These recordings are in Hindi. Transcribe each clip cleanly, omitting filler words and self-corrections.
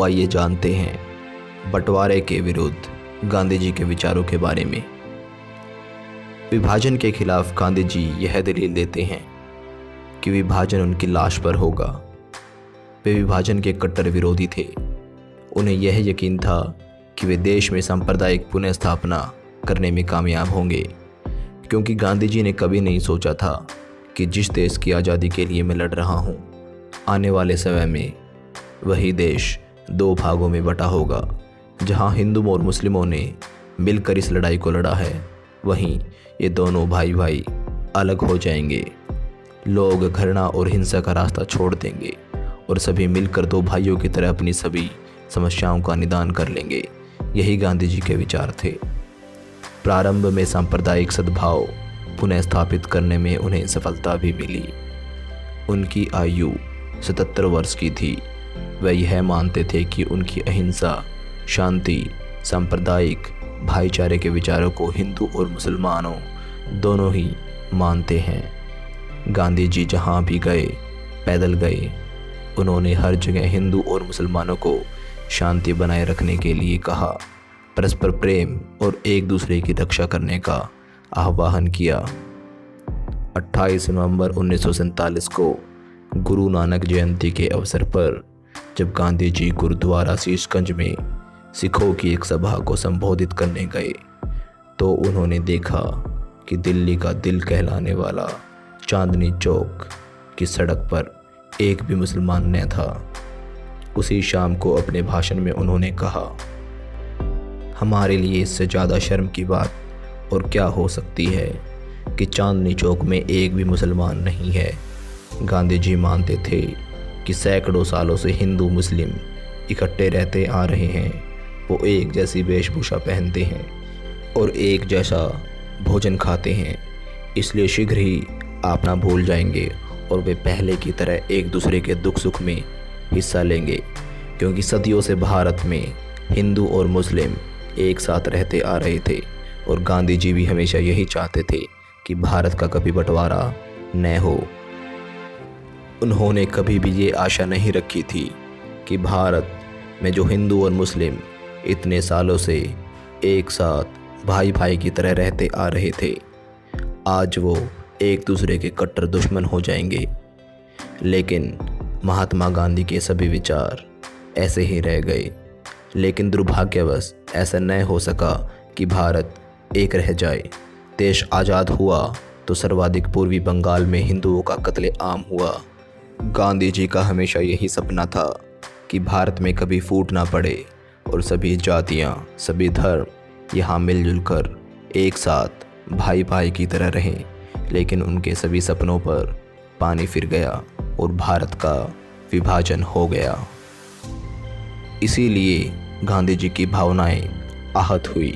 आइए जानते हैं बंटवारे के विरुद्ध गांधी जी के विचारों के बारे में। विभाजन के खिलाफ गांधी जी यह दलील देते हैं कि विभाजन उनकी लाश पर होगा। वे विभाजन के कट्टर विरोधी थे। उन्हें यह यकीन था कि वे देश में सांप्रदायिक पुनः स्थापना करने में कामयाब होंगे, क्योंकि गांधी जी ने कभी नहीं सोचा था कि जिस देश की आज़ादी के लिए मैं लड़ रहा हूँ, आने वाले समय में वही देश दो भागों में बटा होगा। जहाँ हिंदुओं और मुस्लिमों ने मिलकर इस लड़ाई को लड़ा है, वहीं ये दोनों भाई भाई अलग हो जाएंगे। लोग घृणा और हिंसा का रास्ता छोड़ देंगे और सभी मिलकर दो भाइयों की तरह अपनी सभी समस्याओं का निदान कर लेंगे। यही गांधी जी के विचार थे। प्रारंभ में सांप्रदायिक सद्भाव पुनः स्थापित करने में उन्हें सफलता भी मिली। उनकी आयु 77 वर्ष की थी। वह यह मानते थे कि उनकी अहिंसा, शांति, सांप्रदायिक भाईचारे के विचारों को हिंदू और मुसलमानों दोनों ही मानते हैं। गांधी जी जहाँ भी गए, पैदल गए। उन्होंने हर जगह हिंदू और मुसलमानों को शांति बनाए रखने के लिए कहा, परस्पर प्रेम और एक दूसरे की रक्षा करने का आह्वान किया। 28 नवंबर 1947 को गुरु नानक जयंती के अवसर पर जब गांधी जी गुरुद्वारा शीशगंज में सिखों की एक सभा को संबोधित करने गए, तो उन्होंने देखा कि दिल्ली का दिल कहलाने वाला चांदनी चौक की सड़क पर एक भी मुसलमान न था। उसी शाम को अपने भाषण में उन्होंने कहा, हमारे लिए इससे ज़्यादा शर्म की बात और क्या हो सकती है कि चांदनी चौक में एक भी मुसलमान नहीं है। गांधी जी मानते थे कि सैकड़ों सालों से हिंदू मुस्लिम इकट्ठे रहते आ रहे हैं। वो एक जैसी वेशभूषा पहनते हैं और एक जैसा भोजन खाते हैं। इसलिए शीघ्र ही आप ना भूल जाएंगे और वे पहले की तरह एक दूसरे के दुख सुख में हिस्सा लेंगे, क्योंकि सदियों से भारत में हिंदू और मुस्लिम एक साथ रहते आ रहे थे और गांधी जी भी हमेशा यही चाहते थे कि भारत का कभी बंटवारा न हो। उन्होंने कभी भी ये आशा नहीं रखी थी कि भारत में जो हिंदू और मुस्लिम इतने सालों से एक साथ भाई भाई की तरह रहते आ रहे थे, आज वो एक दूसरे के कट्टर दुश्मन हो जाएंगे। लेकिन महात्मा गांधी के सभी विचार ऐसे ही रह गए। लेकिन दुर्भाग्यवश ऐसा न हो सका कि भारत एक रह जाए। देश आज़ाद हुआ तो सर्वाधिक पूर्वी बंगाल में हिंदुओं का कत्लेआम हुआ। गांधी जी का हमेशा यही सपना था कि भारत में कभी फूट ना पड़े और सभी जातियां, सभी धर्म यहाँ मिलजुल कर एक साथ भाई भाई की तरह रहें। लेकिन उनके सभी सपनों पर पानी फिर गया और भारत का विभाजन हो गया। इसीलिए गांधी जी की भावनाएं आहत हुई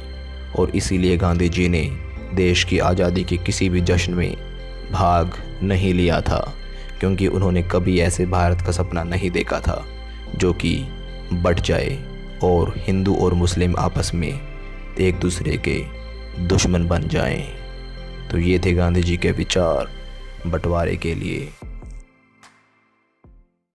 और इसीलिए गांधी जी ने देश की आज़ादी के किसी भी जश्न में भाग नहीं लिया था, क्योंकि उन्होंने कभी ऐसे भारत का सपना नहीं देखा था जो कि बट जाए और हिंदू और मुस्लिम आपस में एक दूसरे के दुश्मन बन जाएं। तो ये थे गांधी जी के विचार बंटवारे के लिए।